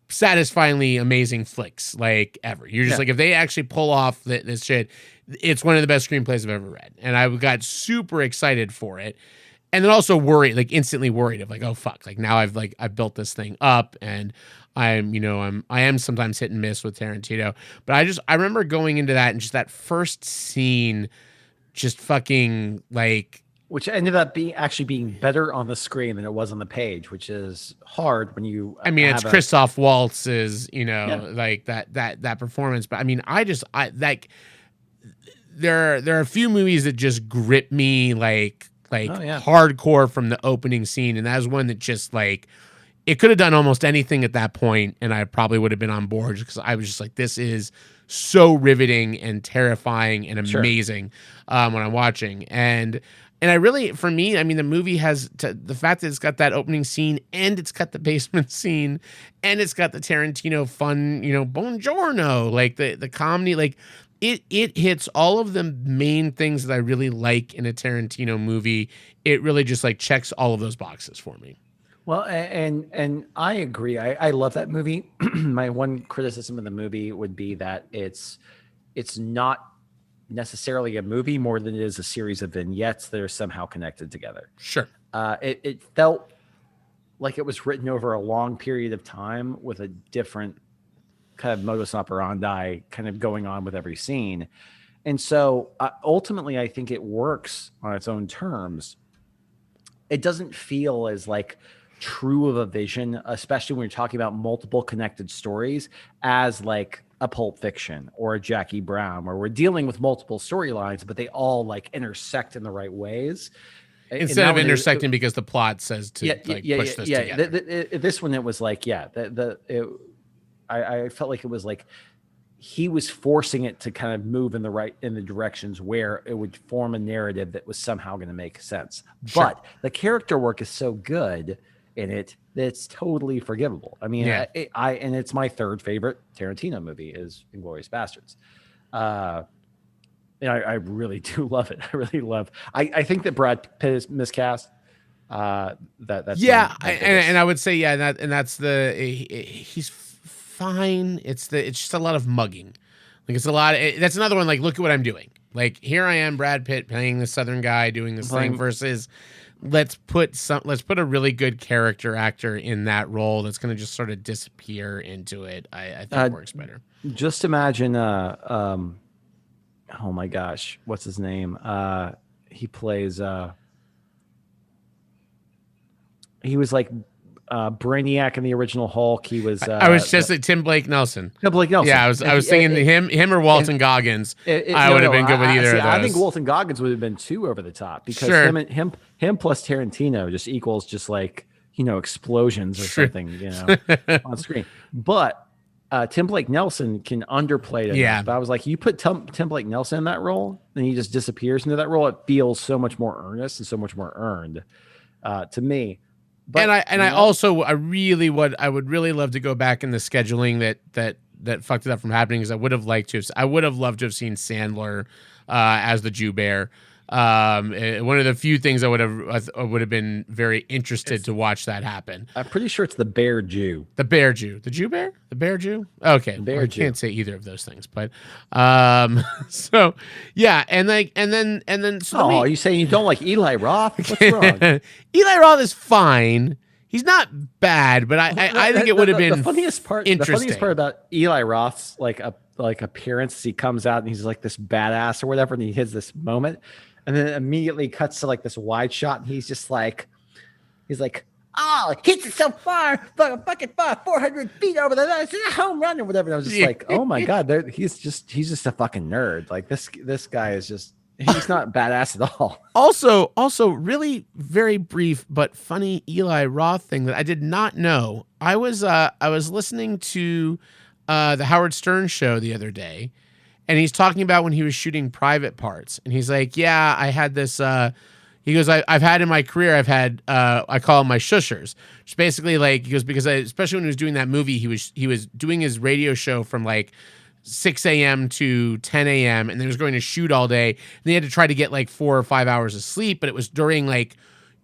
satisfyingly amazing flicks like ever. You're just like, if they actually pull off this shit, it's one of the best screenplays I've ever read, and I got super excited for it. And then also worried, like instantly worried of like, oh fuck, like now I've built this thing up, and I am sometimes hit and miss with Tarantino. But I remember going into that and just that first scene, just fucking like, which ended up being better on the screen than it was on the page, which is hard when you. I mean, it's Christoph Waltz's, like that performance. But I mean, there are a few movies that just grip me like hardcore from the opening scene, and that was one that just like, it could have done almost anything at that point, and I probably would have been on board, because I was just like, this is so riveting and terrifying and amazing when I'm watching. And I really, for me, I mean, the movie has the fact that it's got that opening scene, and it's got the basement scene, and it's got the Tarantino fun, buongiorno, like the comedy, like it hits all of the main things that I really like in a Tarantino movie. It really just like checks all of those boxes for me. Well, and I agree. I love that movie. My one criticism of the movie would be that it's not necessarily a movie more than it is a series of vignettes that are somehow connected together. Sure. It felt like it was written over a long period of time with a different kind of modus operandi kind of going on with every scene. And so ultimately, I think it works on its own terms. It doesn't feel as like true of a vision, especially when you're talking about multiple connected stories, as like a Pulp Fiction or a Jackie Brown, where we're dealing with multiple storylines, but they all like intersect in the right ways. Instead of intersecting because the plot says to push this together. This one, it was like, I felt like it was like he was forcing it to kind of move in the directions where it would form a narrative that was somehow going to make sense. Sure. But the character work is so good in it that it's totally forgivable. I mean, and it's my third favorite Tarantino movie is Inglourious Bastards. I really do love it. I really love. I think that Brad Pitt is miscast. That's and I would say that's he's fine. It's just a lot of mugging. Like it's a lot. That's another one. Like, look at what I'm doing. Like, here I am, Brad Pitt playing the Southern guy doing this thing versus let's put a really good character actor in that role that's going to just sort of disappear into it. I think it works better. Just imagine. Oh my gosh, what's his name? He plays. He was like Brainiac in the original Hulk. He was. I was just at Tim Blake Nelson. Tim Blake Nelson. Yeah, I was thinking him or Walton Goggins. I would have been good with either of those. I think Walton Goggins would have been too over the top because him plus Tarantino just equals just like explosions or something on screen. But Tim Blake Nelson can underplay it. Yeah. But I was like, you put Tim Blake Nelson in that role, and he just disappears into that role. It feels so much more earnest and so much more earned to me. But, I would really love to go back in the scheduling that fucked it up from happening, because I would have loved to have seen Sandler as the Jew Bear. One of the few things I would have been very interested to watch that happen. I'm pretty sure it's the Bear Jew. The Bear Jew. The Jew Bear? The Bear Jew? Okay. I can't say either of those things, but so yeah, and then so are you saying you don't like Eli Roth? What's wrong? Eli Roth is fine. He's not bad, but I think it would have been the funniest part. Interesting. The funniest part about Eli Roth's like appearance, he comes out and he's like this badass or whatever, and he hits this moment. And then it immediately cuts to like this wide shot, and he's like, oh, hits it so far, fucking far, 400 feet over there. It's a home run or whatever. And I was just like, oh my God, he's just a fucking nerd. Like this guy is just, He's not badass at all. Also, really very brief but funny Eli Roth thing that I did not know. I was listening to the Howard Stern show the other day, and he's talking about when he was shooting Private Parts, and he's like, "Yeah, I had this." He goes, I've had in my career, I've had I call them my shushers, which basically like he goes because especially when he was doing that movie, he was doing his radio show from like 6 a.m. to 10 a.m. and then he was going to shoot all day. And they had to try to get like 4 or 5 hours of sleep, but it was during like,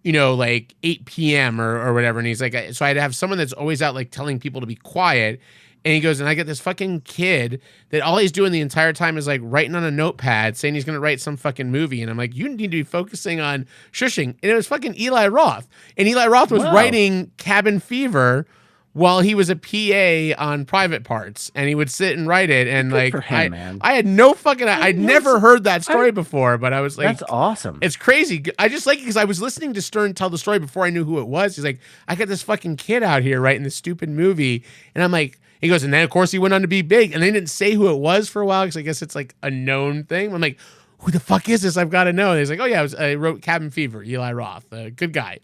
like 8 p.m. or whatever. And he's like, so I had to have someone that's always out like telling people to be quiet. And he goes, and I get this fucking kid that all he's doing the entire time is like writing on a notepad saying he's going to write some fucking movie. And I'm like, you need to be focusing on shushing. And it was fucking Eli Roth. And Eli Roth was writing Cabin Fever while he was a PA on Private Parts, and he would sit and write it. And like, for him, man. I had no fucking, I'd never heard that story before, but I was like, that's awesome. It's crazy. I just like it because I was listening to Stern tell the story before I knew who it was. He's like, I got this fucking kid out here writing this stupid movie. And I'm like, he goes, and then of course he went on to be big, and they didn't say who it was for a while because I guess it's like a known thing. I'm like, who the fuck is this? I've got to know. And he's like, oh yeah, I wrote Cabin Fever, Eli Roth, good guy.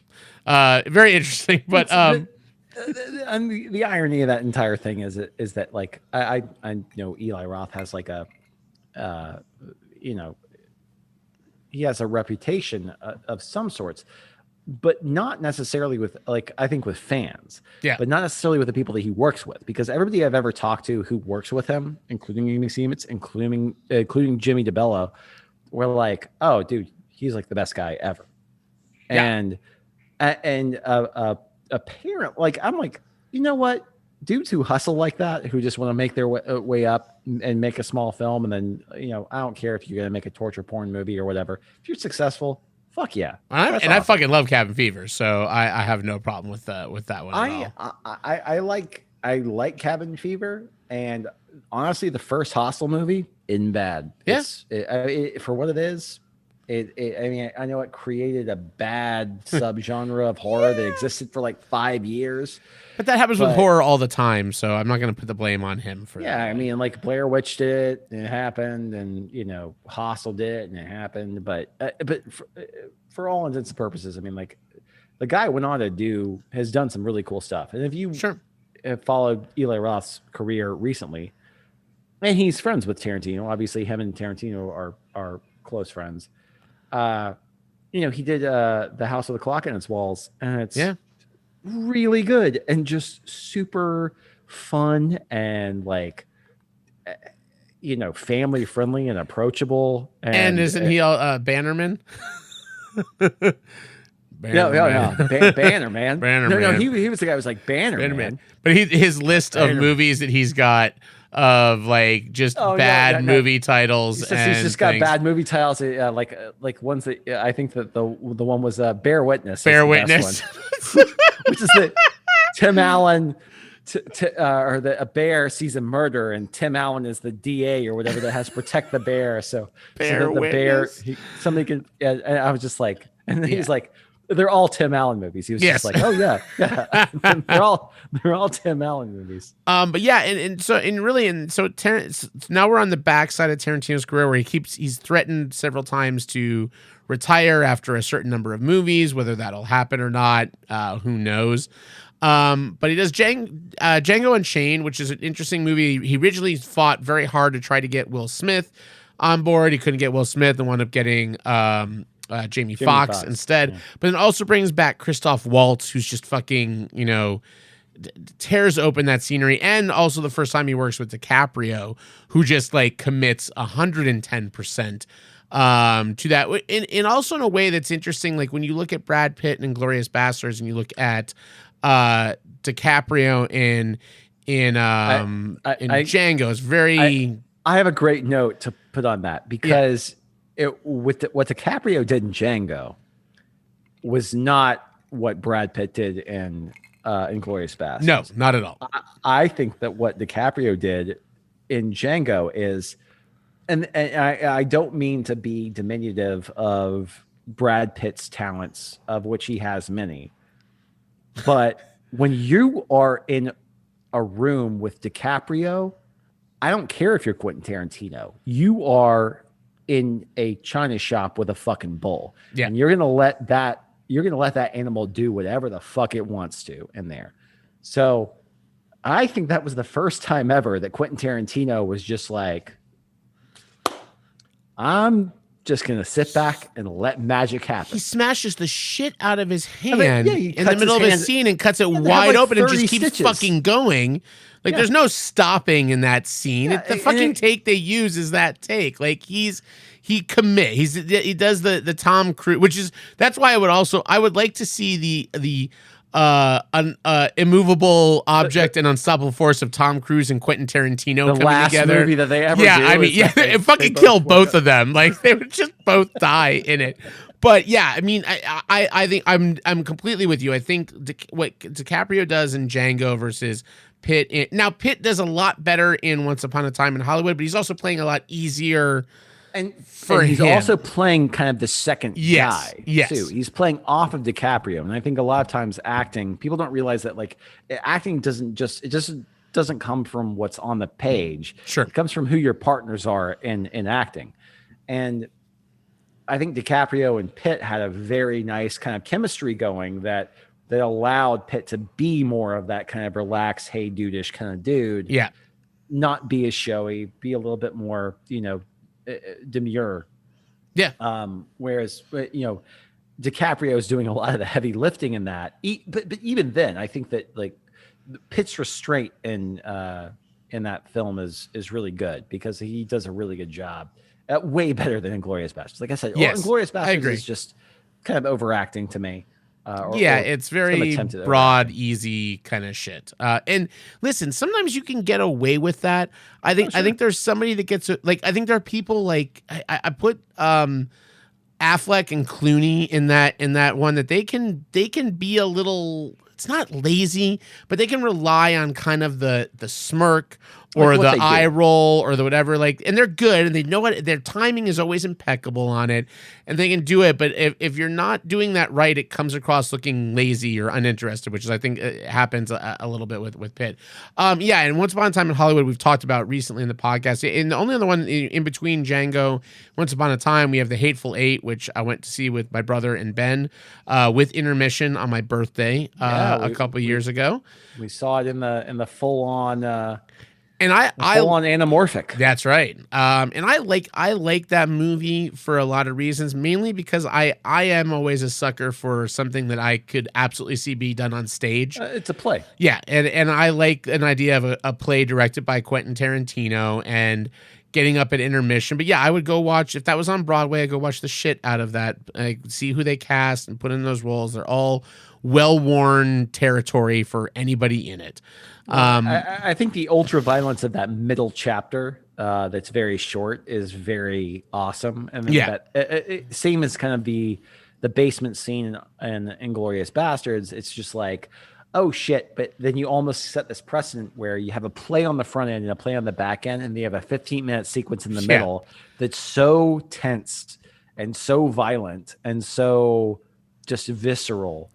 Very interesting, but and the irony of that entire thing is that like I know Eli Roth has like a he has a reputation of some sorts, but not necessarily with like I think with fans, but not necessarily with the people that he works with, because everybody I've ever talked to who works with him, including Amy Siemens, including Jimmy DeBello, were like, oh dude, he's like the best guy ever. And apparent, like I'm like, you know what, dudes who hustle like that, who just want to make their way up and make a small film, and then I don't care if you're gonna make a torture porn movie or whatever, if you're successful, fuck yeah. Awesome. I fucking love Cabin Fever, so I have no problem with that one at all. I like Cabin Fever, and honestly the first Hostel movie isn't bad. For what it is, I mean, I know it created a bad subgenre of horror that existed for like 5 years. But that happens with horror all the time, so I'm not going to put the blame on him for that. Yeah, I mean, like Blair Witch did it, and it happened, and Hostel did it, and it happened. But for all intents and purposes, I mean, like the guy went on to has done some really cool stuff. And if you have followed Eli Roth's career recently, and he's friends with Tarantino, obviously him and Tarantino are close friends. He did The House of the Clock in Its Walls, and it's really good and just super fun and like family friendly and approachable. And isn't he Bannerman? Bannerman. Bannerman. He was the guy who was like Bannerman. But his list of movies that he's got of like just bad movie titles. He's just got bad movie titles, like ones that I think that the one was Bear Witness. Bear Witness, which is the Tim Allen. A bear sees a murder, and Tim Allen is the DA or whatever that has to protect the bear. So the bear, somebody can. And I was just like, and he's like, they're all Tim Allen movies. He was just like, oh yeah. they're all Tim Allen movies. But yeah, so now we're on the backside of Tarantino's career, where he's threatened several times to retire after a certain number of movies. Whether that'll happen or not, who knows? But he does Django Unchained, which is an interesting movie. He originally fought very hard to try to get Will Smith on board. He couldn't get Will Smith and wound up getting Jamie Foxx instead. But it also brings back Christoph Waltz, who's just fucking, tears open that scenery. And also the first time he works with DiCaprio, who just like commits 110% to that. And also in a way that's interesting, like when you look at Brad Pitt and Inglourious Basterds, and you look at DiCaprio in Django, is very. I have a great note to put on that, because what DiCaprio did in Django was not what Brad Pitt did in Inglourious Basterds. No, not at all. I think that what DiCaprio did in Django is, and I don't mean to be diminutive of Brad Pitt's talents, of which he has many, but when you are in a room with DiCaprio, I don't care if you're Quentin Tarantino, you are in a china shop with a fucking bull. Yeah. And you're gonna let that animal do whatever the fuck it wants to in there. So I think that was the first time ever that Quentin Tarantino was just like, I'm just gonna sit back and let magic happen. He smashes the shit out of his hand he in the cuts middle of his his hand. scene and cuts it Yeah, they have, wide like, open and 30 just keeps stitches. fucking going. Like there's no stopping in that scene. Yeah, The and fucking take they use is that take. Like he does the Tom Cruise, which is that's why I would like to see the immovable object and unstoppable force of Tom Cruise and Quentin Tarantino The coming last together. movie that they ever yeah, do I mean, is yeah, that they- it fucking they kill both both of them. Like they would just both die in it. But yeah, I mean, I think I'm completely with you. I think what DiCaprio does in Django versus Pitt. Now Pitt does a lot better in Once Upon a Time in Hollywood, but he's also playing a lot easier. And he's him. also playing kind of the second guy yes. too. He's playing off of DiCaprio, and I think a lot of times acting, people don't realize that like acting doesn't come from what's on the page. Sure. It comes from who your partners are in acting, and I think DiCaprio and Pitt had a very nice kind of chemistry going that allowed Pitt to be more of that kind of relaxed, hey dude-ish kind of dude. Yeah. Not be as showy, be a little bit more, demure. Yeah. Whereas, DiCaprio is doing a lot of the heavy lifting in that. But even then, I think that like Pitt's restraint in that film is really good because he does a really good job. Way better than Inglourious Basterds. Like I said, Yes, Inglourious I Basterds agree. is just kind of overacting to me. It's very attempted broad, easy kind of shit. And listen, sometimes you can get away with that. I think there's somebody that gets like. I think there are people like I put Affleck and Clooney in that one that they can be a little. It's not lazy, but they can rely on kind of the smirk or Like what the they eye do. roll or the whatever, like, and they're good and they know what their timing is always impeccable on it and they can do it. But if you're not doing that right, it comes across looking lazy or uninterested, which is, I think, happens a little bit with Pitt. And Once Upon a Time in Hollywood, we've talked about recently in the podcast. And the only other one in between Django, Once Upon a Time, we have The Hateful Eight, which I went to see with my brother and Ben with intermission on my birthday a couple years ago. We saw it in the full on. And I on anamorphic. That's right. And I like that movie for a lot of reasons, mainly because I am always a sucker for something that I could absolutely see be done on stage. It's a play. Yeah, and I like an idea of a play directed by Quentin Tarantino and getting up at intermission. But yeah, I would go watch, if that was on Broadway, I'd go watch the shit out of that. See who they cast and put in those roles. They're all well-worn territory for anybody in it. I think the ultra violence of that middle chapter that's very short is very awesome. And then same as kind of the basement scene in Inglourious Basterds. It's just like, oh shit. But then you almost set this precedent where you have a play on the front end and a play on the back end, and you have a 15-minute sequence in the middle that's so tense and so violent and so just visceral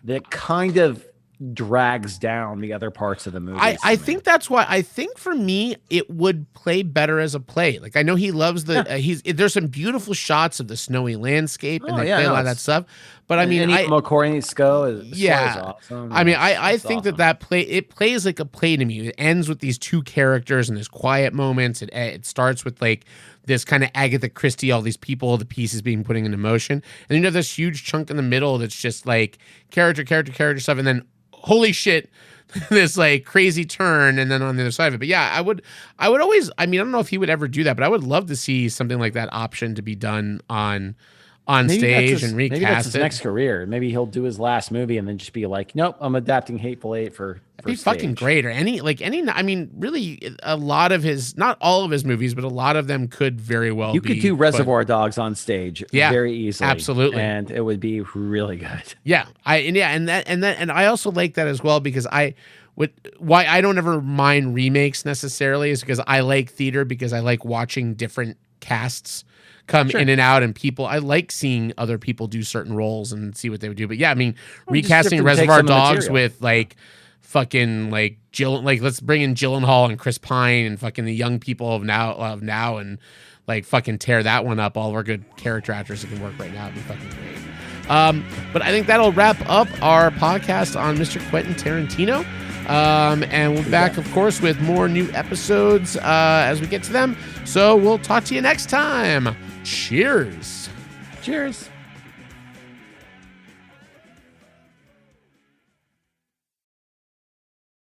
that kind of drags down the other parts of the movie. I think that's why I think for me it would play better as a play. Like I know he loves there's some beautiful shots of the snowy landscape and they play a lot of that stuff. But I mean, McCoy is awesome. I mean, I think awesome. that plays like a play to me. It ends with these two characters and there's quiet moments. It starts with like this kind of Agatha Christie, all these people, the pieces being putting into motion, and then you have this huge chunk in the middle that's just like character stuff, and then holy shit, this like crazy turn, and then on the other side of it. But yeah, I would always, I mean, I don't know if he would ever do that, but I would love to see something like that option to be done on stage and recast maybe that's his it. next career. Maybe he'll do his last movie and then just be like, nope, I'm adapting Hateful Eight for be stage. Fucking great. Or any, I mean, really a lot of his, not all of his movies, but a lot of them could very well you be. You could do Reservoir Dogs on stage very easily. Absolutely. And it would be really good. Yeah. And I also like that as well because why I don't ever mind remakes necessarily is because I like theater, because I like watching different casts come in and out, and people, I like seeing other people do certain roles and see what they would do. But yeah, I mean, recasting Reservoir Dogs with like fucking like let's bring in Gyllenhaal and Chris Pine and fucking the young people of now and like fucking tear that one up. All of our good character actors that can work right now would be fucking great. But I think that'll wrap up our podcast on Mr. Quentin Tarantino. And we'll be back, of course, with more new episodes as we get to them. So we'll talk to you next time. Cheers. Cheers.